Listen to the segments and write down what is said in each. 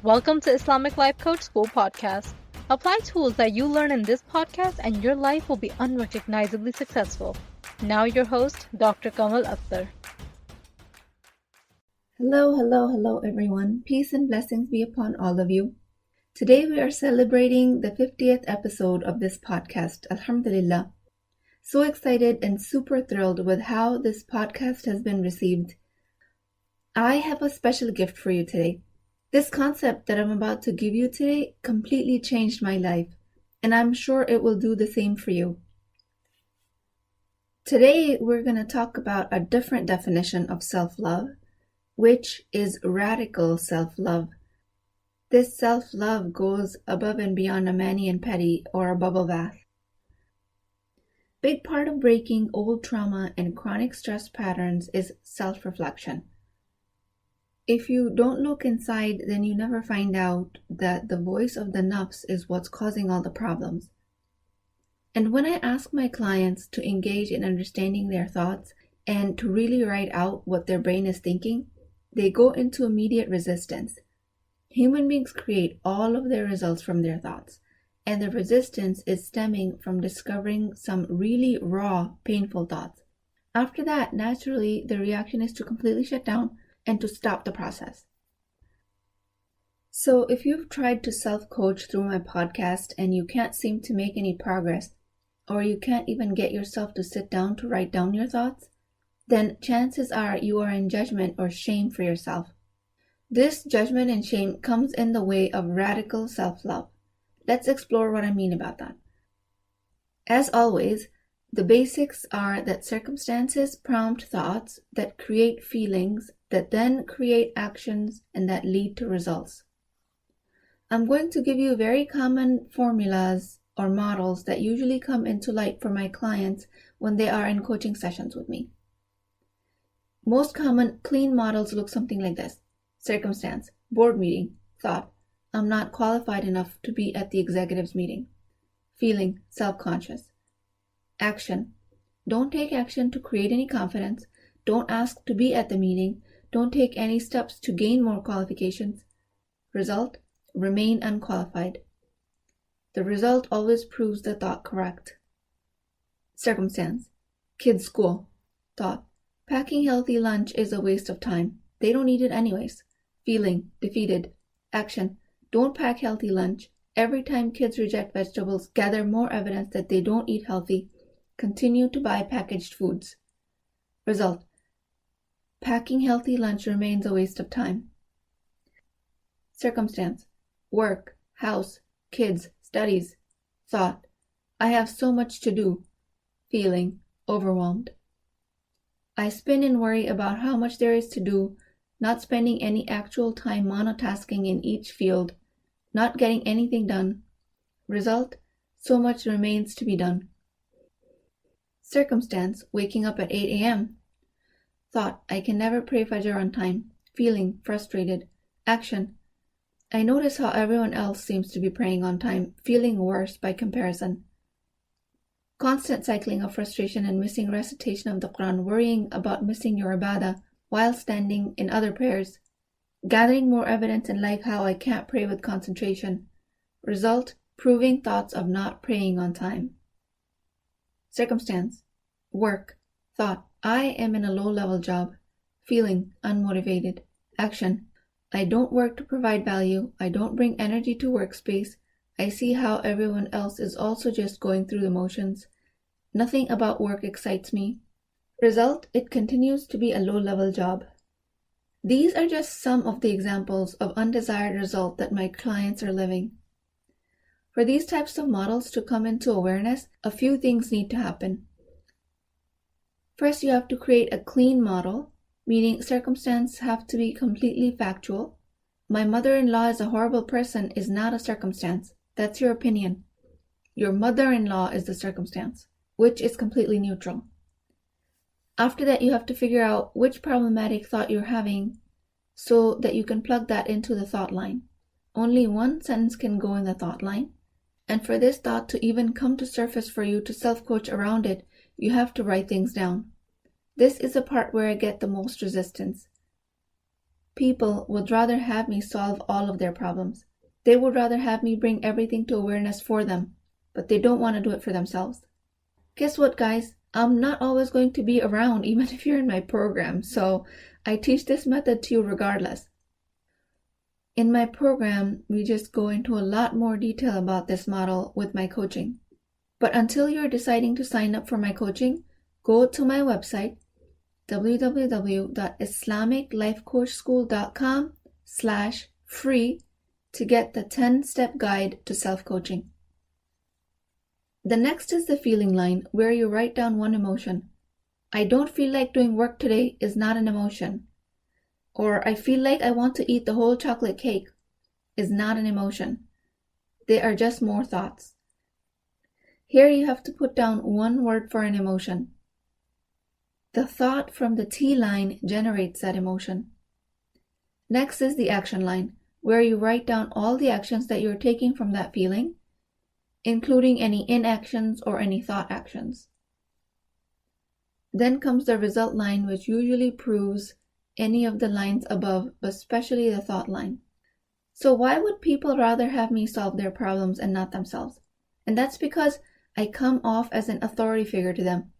Welcome to Islamic Life Coach School Podcast. Apply tools that you learn in this podcast and your life will be unrecognizably successful. Now your host, Dr. Kamal Akhtar. Hello everyone. Peace and blessings be upon all of you. Today we are celebrating the 50th episode of this podcast. Alhamdulillah. So excited and super thrilled with how this podcast has been received. I have a special gift for you today. This concept that I'm about to give you today completely changed my life, and I'm sure it will do the same for you. Today we're going to talk about a different definition of self-love, which is radical self-love. This self-love goes above and beyond a mani and pedi or a bubble bath. Big part of breaking old trauma and chronic stress patterns is self-reflection. If you don't look inside, then you never find out that the voice of the nafs is what's causing all the problems. And when I ask my clients to engage in understanding their thoughts and to really write out what their brain is thinking, they go into immediate resistance. Human beings create all of their results from their thoughts, and the resistance is stemming from discovering some really raw, painful thoughts. After that, naturally, the reaction is to completely shut down and to stop the process. So if you've tried to self-coach through my podcast and you can't seem to make any progress, or you can't even get yourself to sit down to write down your thoughts, then chances are you are in judgment or shame for yourself. This judgment and shame comes in the way of radical self-love. Let's explore what I mean about that. As always, the basics are that circumstances prompt thoughts that create feelings that then create actions and that lead to results. I'm going to give you very common formulas or models that usually come into light for my clients when they are in coaching sessions with me. Most common clean models look something like this. Circumstance, board meeting, thought, I'm not qualified enough to be at the executive's meeting. Feeling, self-conscious. Action, don't take action to create any confidence. Don't ask to be at the meeting. Don't take any steps to gain more qualifications. Result, remain unqualified. The result always proves the thought correct. Circumstance, kids' school, thought, packing healthy lunch is a waste of time. They don't eat it anyways. Feeling, defeated. Action, don't pack healthy lunch. Every time kids reject vegetables, gather more evidence that they don't eat healthy. Continue to buy packaged foods. Result, packing healthy lunch remains a waste of time. Circumstance, work, house, kids, studies. Thought, I have so much to do. Feeling, overwhelmed. I spin and worry about how much there is to do, not spending any actual time monotasking in each field, not getting anything done. Result, so much remains to be done. Circumstance, waking up at 8 a.m. Thought, I can never pray Fajr on time. Feeling, frustrated. Action, I notice how everyone else seems to be praying on time, feeling worse by comparison. Constant cycling of frustration and missing recitation of the Quran, worrying about missing your ibadah while standing in other prayers. Gathering more evidence in life how I can't pray with concentration. Result, proving thoughts of not praying on time. Circumstance, work, thought, I am in a low-level job. Feeling, unmotivated. Action, I don't work to provide value. I don't bring energy to workspace. I see how everyone else is also just going through the motions. Nothing about work excites me. Result, it continues to be a low-level job. These are just some of the examples of undesired results that my clients are living. For these types of models to come into awareness, a few things need to happen. First, you have to create a clean model, meaning circumstances have to be completely factual. My mother-in-law is a horrible person is not a circumstance. That's your opinion. Your mother-in-law is the circumstance, which is completely neutral. After that, you have to figure out which problematic thought you're having so that you can plug that into the thought line. Only one sentence can go in the thought line. And for this thought to even come to surface for you to self-coach around it, you have to write things down. This is the part where I get the most resistance. people would rather have me solve all of their problems. They would rather have me bring everything to awareness for them, but they don't want to do it for themselves. Guess what, guys? I'm not always going to be around, even if you're in my program, so I teach this method to you regardless. In my program, we just go into a lot more detail about this model with my coaching. But until you're deciding to sign up for my coaching, go to my website, www.islamiclifecoachschool.com/free to get the 10-step guide to self-coaching. The next is the feeling line, where you write down one emotion. I don't feel like doing work today is not an emotion. Or I feel like I want to eat the whole chocolate cake is not an emotion. They are just more thoughts. Here you have to put down one word for an emotion. The thought from the T line generates that emotion. Next is the action line, where you write down all the actions that you're taking from that feeling, including any inactions or any thought actions. Then comes the result line, which usually proves any of the lines above, but especially the thought line. So why would people rather have me solve their problems and not themselves? And that's because I come off as an authority figure to them.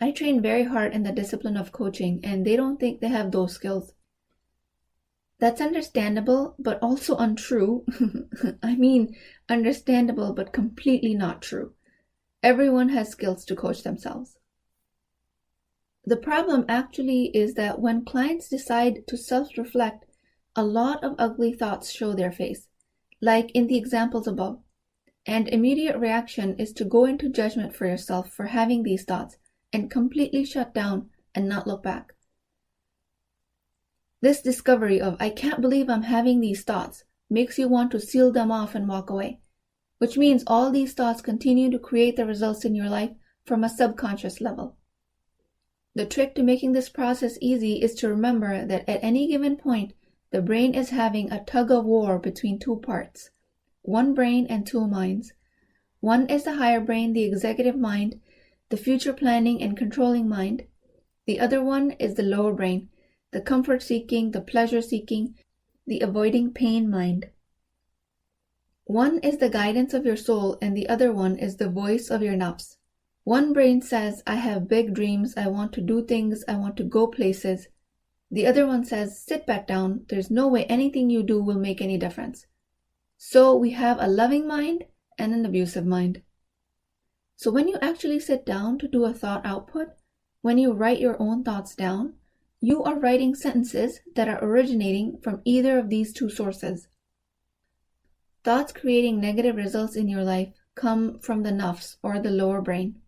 I train very hard in the discipline of coaching, and they don't think they have those skills. That's understandable, but also untrue. I mean, understandable, but completely not true. Everyone has skills to coach themselves. The problem actually is that when clients decide to self-reflect, a lot of ugly thoughts show their face, like in the examples above. And immediate reaction is to go into judgment for yourself for having these thoughts and completely shut down and not look back. This discovery of, I can't believe I'm having these thoughts, makes you want to seal them off and walk away, which means all these thoughts continue to create the results in your life from a subconscious level. The trick to making this process easy is to remember that at any given point, the brain is having a tug of war between two parts, one brain and two minds. One is the higher brain, the executive mind, the future planning and controlling mind. The other one is the lower brain, the comfort-seeking, the pleasure-seeking, the avoiding pain mind. One is the guidance of your soul, and the other one is the voice of your nafs. One brain says, I have big dreams, I want to do things, I want to go places. The other one says, sit back down, there's no way anything you do will make any difference. So we have a loving mind and an abusive mind. So when you actually sit down to do a thought output, when you write your own thoughts down, you are writing sentences that are originating from either of these two sources. Thoughts creating negative results in your life come from the nafs, or the lower brain.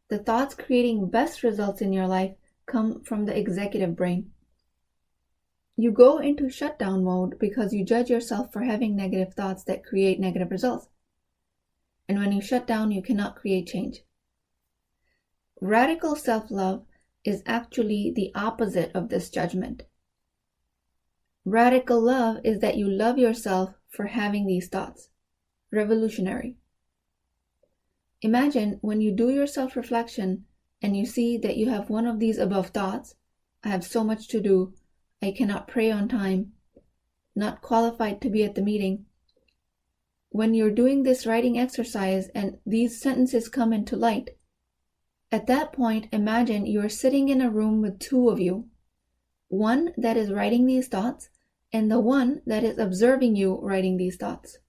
The thoughts creating best results in your life come from the executive brain. You go into shutdown mode because you judge yourself for having negative thoughts that create negative results. And when you shut down, you cannot create change. Radical self-love is actually the opposite of this judgment. Radical love is that you love yourself for having these thoughts. Revolutionary. Imagine when you do your self-reflection and you see that you have one of these above thoughts, I have so much to do, I cannot pray on time, not qualified to be at the meeting. When you're doing this writing exercise and these sentences come into light, at that point, imagine you're sitting in a room with two of you, one that is writing these thoughts and the one that is observing you writing these thoughts.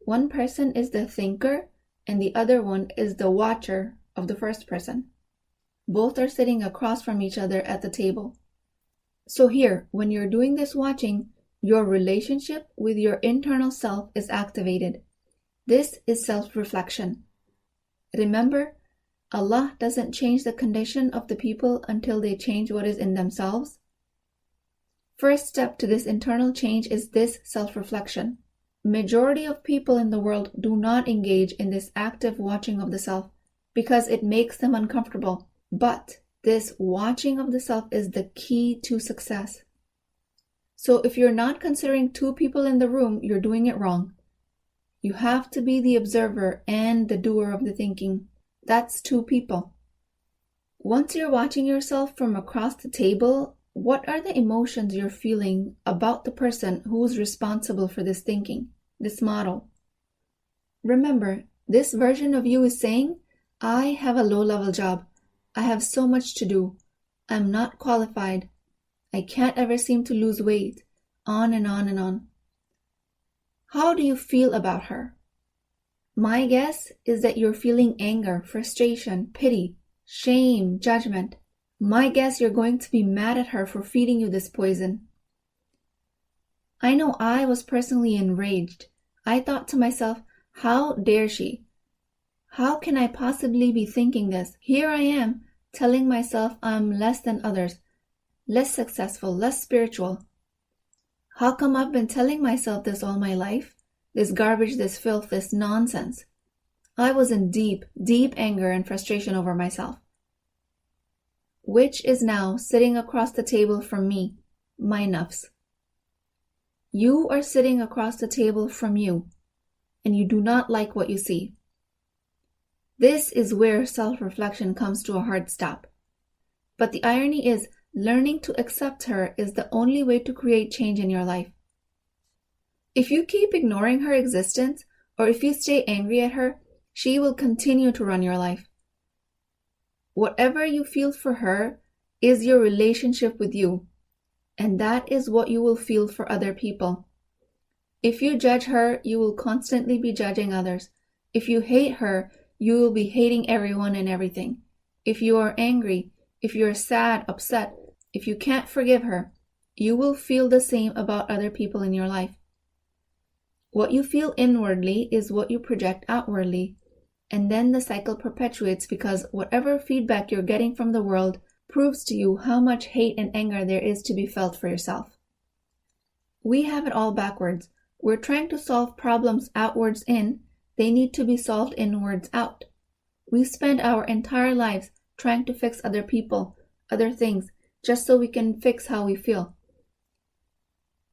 One person is the thinker and the other one is the watcher of the first person. Both are sitting across from each other at the table. So here, when you're doing this watching, your relationship with your internal self is activated. This is self-reflection. Remember, Allah doesn't change the condition of the people until they change what is in themselves. First step to this internal change is this self-reflection. Majority of people in the world do not engage in this active watching of the self because it makes them uncomfortable. But this watching of the self is the key to success. So if you're not considering two people in the room, you're doing it wrong. You have to be the observer and the doer of the thinking. That's two people. Once you're watching yourself from across the table What are the emotions you're feeling about the person who's responsible for this thinking, this model? Remember, this version of you is saying, I have a low-level job. I have so much to do. I'm not qualified. I can't ever seem to lose weight. On and on and on. How do you feel about her? My guess is that you're feeling anger, frustration, pity, shame, judgment. My guess you're going to be mad at her for feeding you this poison. I know I was personally enraged. I thought to myself, how dare she? How can I possibly be thinking this? Here I am, telling myself I'm less than others, less successful, less spiritual. How come I've been telling myself this all my life? This garbage, this filth, this nonsense. I was in deep, deep anger and frustration over myself. Which is now sitting across the table from me, my nafs. You are sitting across the table from you, and you do not like what you see. This is where self-reflection comes to a hard stop. But the irony is, learning to accept her is the only way to create change in your life. If you keep ignoring her existence, or if you stay angry at her, she will continue to run your life. Whatever you feel for her is your relationship with you, and that is what you will feel for other people. If you judge her, you will constantly be judging others. If you hate her, you will be hating everyone and everything. If you are angry, if you are sad, upset, if you can't forgive her, you will feel the same about other people in your life. What you feel inwardly is what you project outwardly, and then the cycle perpetuates because whatever feedback you're getting from the world proves to you how much hate and anger there is to be felt for yourself. We have it all backwards. We're trying to solve problems outwards in, they need to be solved inwards out. We spend our entire lives trying to fix other people, other things, just so we can fix how we feel.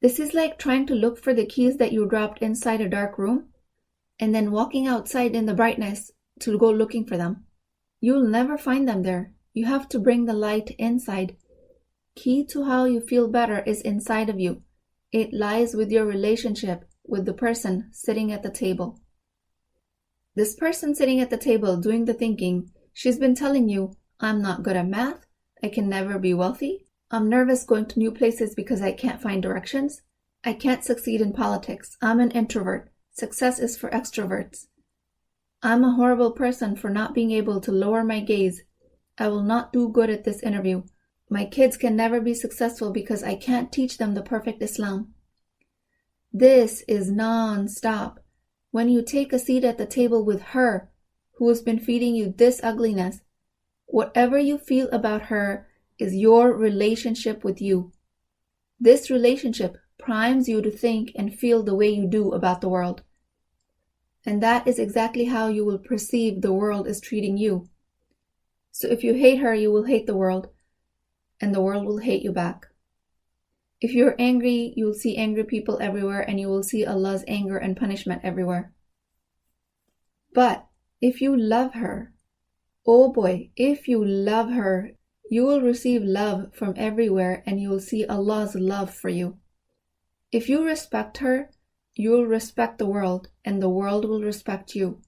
This is like trying to look for the keys that you dropped inside a dark room and then walking outside in the brightness to go looking for them. You'll never find them there. You have to bring the light inside. Key to how you feel better is inside of you. It lies with your relationship with the person sitting at the table. This person sitting at the table doing the thinking, she's been telling you, I'm not good at math, I can never be wealthy, I'm nervous going to new places because I can't find directions, I can't succeed in politics, I'm an introvert, success is for extroverts. I'm a horrible person for not being able to lower my gaze. I will not do good at this interview. My kids can never be successful because I can't teach them the perfect Islam. This is non-stop. When you take a seat at the table with her, who has been feeding you this ugliness, whatever you feel about her is your relationship with you. This relationship primes you to think and feel the way you do about the world. And that is exactly how you will perceive the world is treating you. So if you hate her, you will hate the world, and the world will hate you back. If you're angry, you will see angry people everywhere, and you will see Allah's anger and punishment everywhere. But if you love her, oh boy, if you love her, you will receive love from everywhere, and you will see Allah's love for you. If you respect her, you will respect the world, and the world will respect you.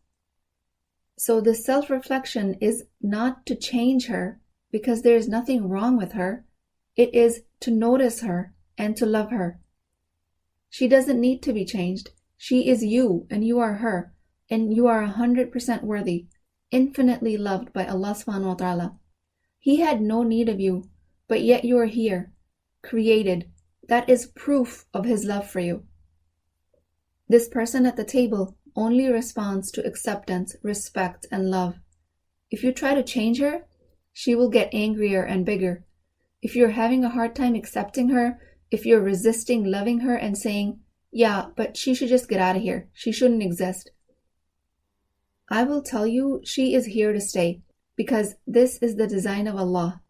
So the self-reflection is not to change her, because there is nothing wrong with her. It is to notice her and to love her. She doesn't need to be changed. She is you, and you are her, and you are 100% worthy, infinitely loved by Allah subhanahu wa ta'ala. He had no need of you, but yet you are here, created. That is proof of His love for you. This person at the table only responds to acceptance, respect, and love. If you try to change her, she will get angrier and bigger. If you're having a hard time accepting her, if you're resisting loving her and saying, yeah, but she should just get out of here, she shouldn't exist, I will tell you she is here to stay, because this is the design of Allah.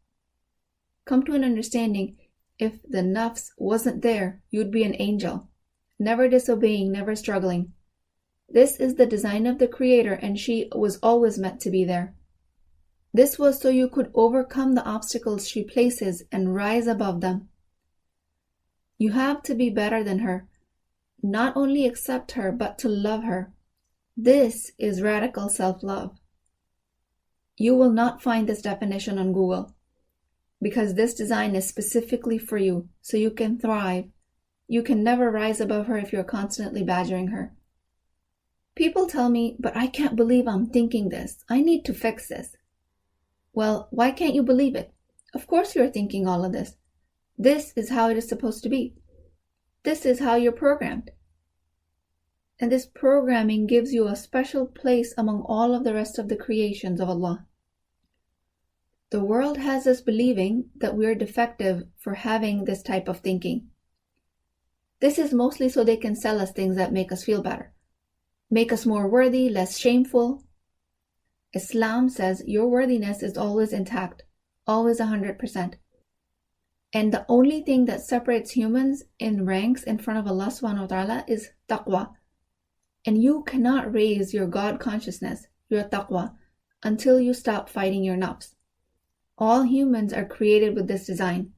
Come to an understanding, if the nafs wasn't there, you'd be an angel, never disobeying, never struggling. This is the design of the Creator, and she was always meant to be there. This was so you could overcome the obstacles she places and rise above them. You have to be better than her. Not only accept her, but to love her. This is radical self-love. You will not find this definition on Google because this design is specifically for you, so you can thrive. You can never rise above her if you're constantly badgering her. People tell me, but I can't believe I'm thinking this. I need to fix this. Well, why can't you believe it? Of course you're thinking all of this. This is how it is supposed to be. This is how you're programmed. And this programming gives you a special place among all of the rest of the creations of Allah. The world has us believing that we're defective for having this type of thinking. This is mostly so they can sell us things that make us feel better, make us more worthy, less shameful. Islam says your worthiness is always intact, always 100%. And the only thing that separates humans in ranks in front of Allah subhanahu wa ta'ala is taqwa. And you cannot raise your God consciousness, your taqwa, until you stop fighting your nafs. All humans are created with this design.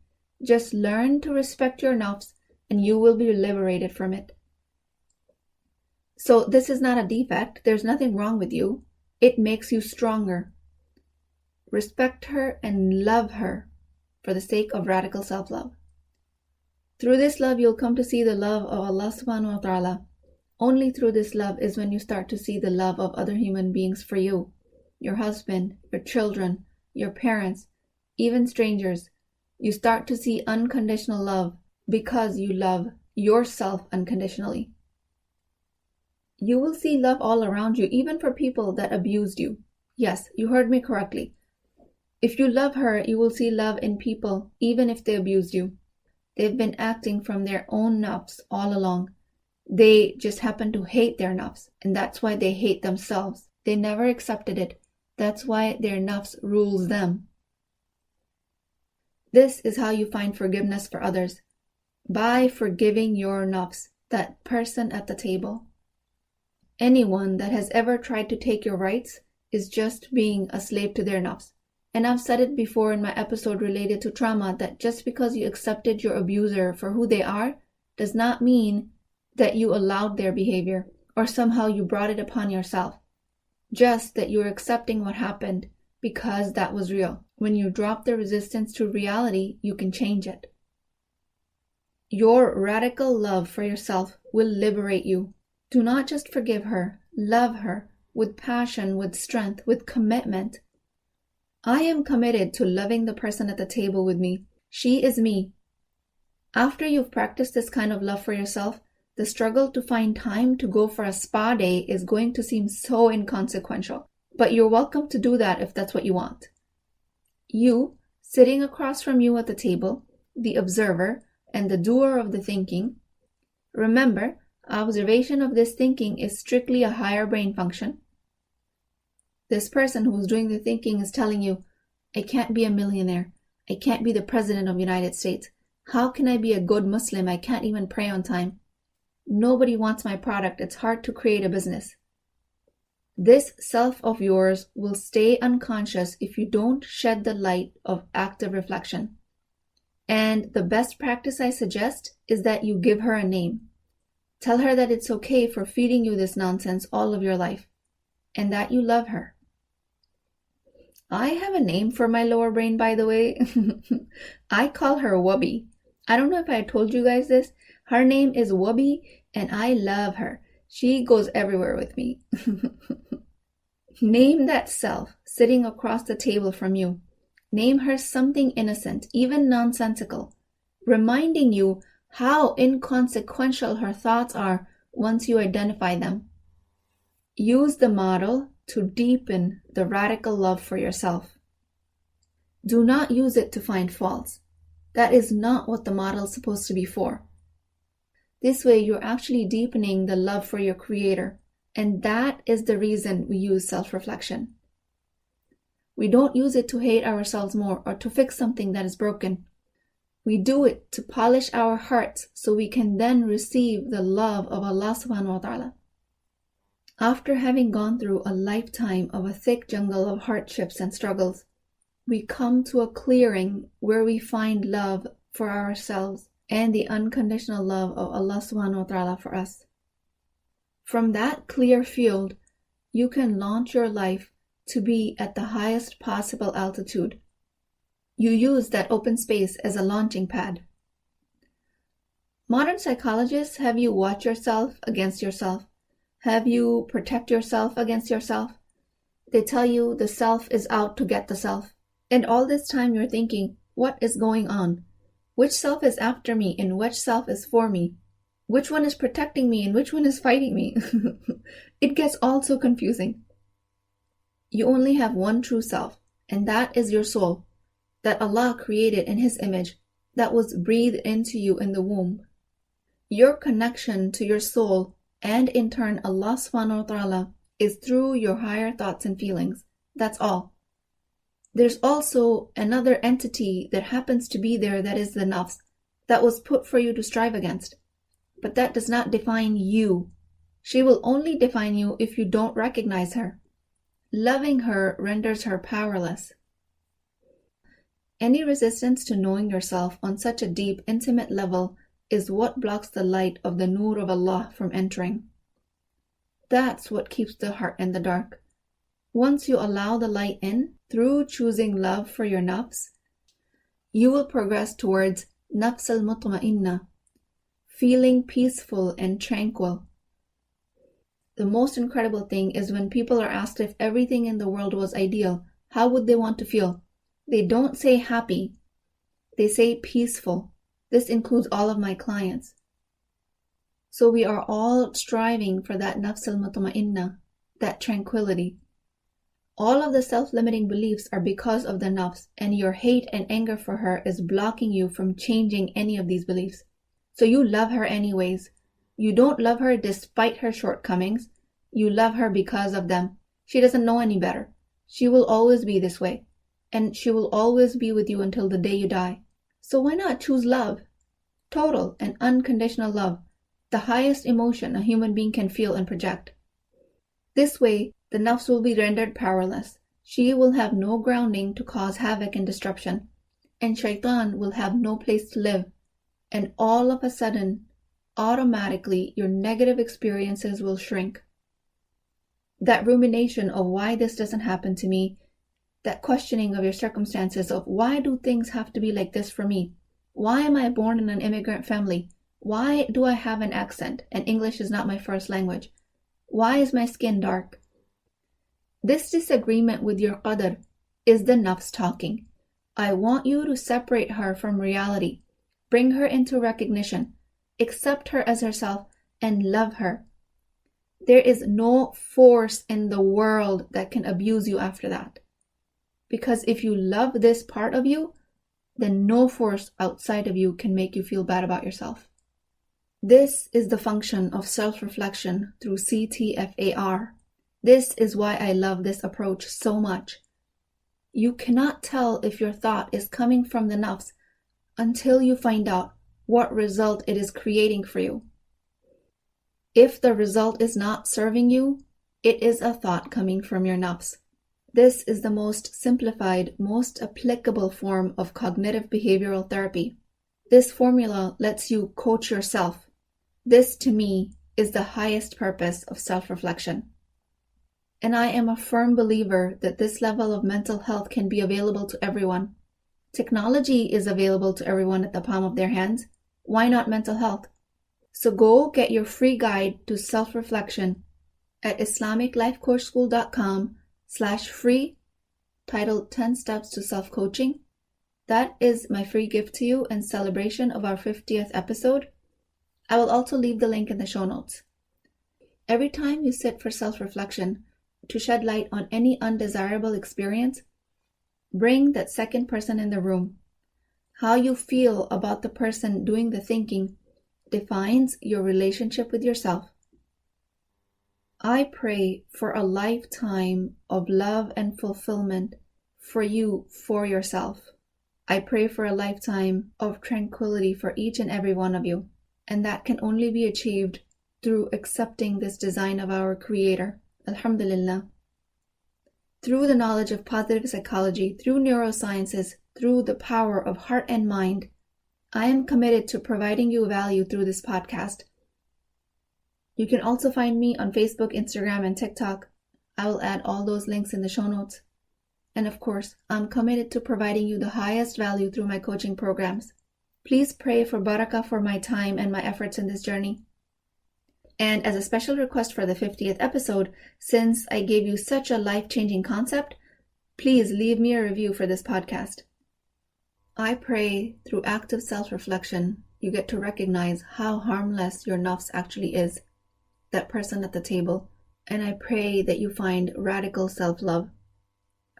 Just learn to respect your nafs and you will be liberated from it. So this is not a defect. There's nothing wrong with you. It makes you stronger. Respect her and love her for the sake of radical self-love. Through this love, you'll come to see the love of Allah subhanahu wa ta'ala. Only through this love is when you start to see the love of other human beings for you, your husband, your children, your parents, even strangers. You start to see unconditional love because you love yourself unconditionally. You will see love all around you, even for people that abused you. Yes, you heard me correctly. If you love her, you will see love in people, even if they abused you. They've been acting from their own nafs all along. They just happen to hate their nafs, and that's why they hate themselves. They never accepted it. That's why their nafs rules them. This is how you find forgiveness for others. By forgiving your nafs, that person at the table. Anyone that has ever tried to take your rights is just being a slave to their nafs. And I've said it before in my episode related to trauma that just because you accepted your abuser for who they are does not mean that you allowed their behavior or somehow you brought it upon yourself. Just that you're accepting what happened because that was real. When you drop the resistance to reality, you can change it. Your radical love for yourself will liberate you. Do not just forgive her, love her with passion, with strength, with commitment. I am committed to loving the person at the table with me. She is me. After you've practiced this kind of love for yourself, the struggle to find time to go for a spa day is going to seem so inconsequential. But you're welcome to do that if that's what you want. You, sitting across from you at the table, the observer and the doer of the thinking, remember, observation of this thinking is strictly a higher brain function. This person who's doing the thinking is telling you, I can't be a millionaire. I can't be the president of the United States. How can I be a good Muslim? I can't even pray on time. Nobody wants my product. It's hard to create a business. This self of yours will stay unconscious if you don't shed the light of active reflection. And the best practice I suggest is that you give her a name. Tell her that it's okay for feeding you this nonsense all of your life and that you love her. I have a name for my lower brain, by the way. I call her Wubby. I don't know if I told you guys this. Her name is Wubby and I love her. She goes everywhere with me. Name that self sitting across the table from you. Name her something innocent, even nonsensical, reminding you how inconsequential her thoughts are once you identify them. Use the model to deepen the radical love for yourself. Do not use it to find faults. That is not what the model is supposed to be for. This way, you're actually deepening the love for your Creator, and that is the reason we use self-reflection. We don't use it to hate ourselves more or to fix something that is broken. We do it to polish our hearts so we can then receive the love of Allah subhanahu wa ta'ala. After having gone through a lifetime of a thick jungle of hardships and struggles, we come to a clearing where we find love for ourselves and the unconditional love of Allah subhanahu wa ta'ala for us. From that clear field, you can launch your life to be at the highest possible altitude. You use that open space as a launching pad. Modern psychologists have you watch yourself against yourself. Have you protect yourself against yourself. They tell you the self is out to get the self. And all this time you're thinking, what is going on? Which self is after me and which self is for me? Which one is protecting me and which one is fighting me? It gets all so confusing. You only have one true self, and that is your soul, that Allah created in His image, that was breathed into you in the womb. Your connection to your soul, and in turn Allah subhanahu wa ta'ala, is through your higher thoughts and feelings. That's all. There's also another entity that happens to be there, that is the nafs, that was put for you to strive against. But that does not define you. She will only define you if you don't recognize her. Loving her renders her powerless. Any resistance to knowing yourself on such a deep, intimate level is what blocks the light of the Nur of Allah from entering. That's what keeps the heart in the dark. Once you allow the light in, through choosing love for your nafs, you will progress towards nafs al-mutma'inna, feeling peaceful and tranquil. The most incredible thing is when people are asked if everything in the world was ideal, how would they want to feel? They don't say happy. They say peaceful. This includes all of my clients. So we are all striving for that nafs al-mutma'inna, that tranquility. All of the self-limiting beliefs are because of the nafs, and your hate and anger for her is blocking you from changing any of these beliefs. So you love her anyways. You don't love her despite her shortcomings. You love her because of them. She doesn't know any better. She will always be this way. And she will always be with you until the day you die. So why not choose love? Total and unconditional love. The highest emotion a human being can feel and project. This way, the nafs will be rendered powerless. She will have no grounding to cause havoc and disruption. And shaitan will have no place to live. And all of a sudden, automatically, your negative experiences will shrink. That rumination of why this doesn't happen to me, that questioning of your circumstances of why do things have to be like this for me? Why am I born in an immigrant family? Why do I have an accent and English is not my first language? Why is my skin dark? This disagreement with your qadr is the nafs talking. I want you to separate her from reality. Bring her into recognition. Accept her as herself and love her. There is no force in the world that can abuse you after that. Because if you love this part of you, then no force outside of you can make you feel bad about yourself. This is the function of self-reflection through CTFAR. This is why I love this approach so much. You cannot tell if your thought is coming from the nafs until you find out what result it is creating for you. If the result is not serving you, it is a thought coming from your nafs. This is the most simplified, most applicable form of cognitive behavioral therapy. This formula lets you coach yourself. This, to me, is the highest purpose of self-reflection. And I am a firm believer that this level of mental health can be available to everyone. Technology is available to everyone at the palm of their hands. Why not mental health? So go get your free guide to self-reflection at islamiclifecoachschool.com/free, titled 10 Steps to Self-Coaching. That is my free gift to you in celebration of our 50th episode. I will also leave the link in the show notes. Every time you sit for self-reflection to shed light on any undesirable experience, bring that second person in the room. How you feel about the person doing the thinking defines your relationship with yourself. I pray for a lifetime of love and fulfillment for you, for yourself. I pray for a lifetime of tranquility for each and every one of you. And that can only be achieved through accepting this design of our Creator. Alhamdulillah. through the knowledge of positive psychology, through neurosciences, through the power of heart and mind. I am committed to providing you value through this podcast. You can also find me on Facebook, Instagram, and TikTok. I will add all those links in the show notes. And of course, I'm committed to providing you the highest value through my coaching programs. Please pray for barakah for my time and my efforts in this journey. And as a special request for the 50th episode, since I gave you such a life-changing concept, please leave me a review for this podcast. I pray through active self-reflection, you get to recognize how harmless your nafs actually is, that person at the table, and I pray that you find radical self-love.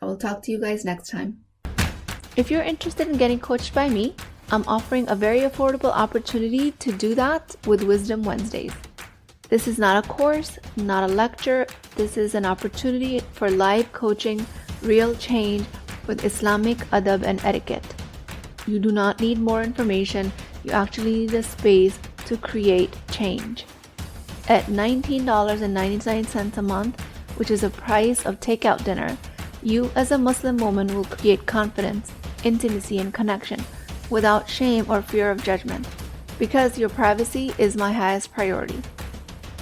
I will talk to you guys next time. If you're interested in getting coached by me, I'm offering a very affordable opportunity to do that with Wisdom Wednesdays. This is not a course, not a lecture. This is an opportunity for live coaching, real change with Islamic adab and etiquette. You do not need more information. You actually need a space to create change. At $19.99 a month, which is the price of takeout dinner, you as a Muslim woman will create confidence, intimacy, and connection without shame or fear of judgment, because your privacy is my highest priority.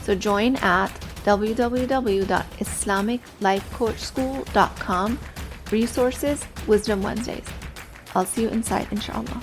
So join at www.islamiclifecoachschool.com, resources, Wisdom Wednesdays. I'll see you inside, inshallah.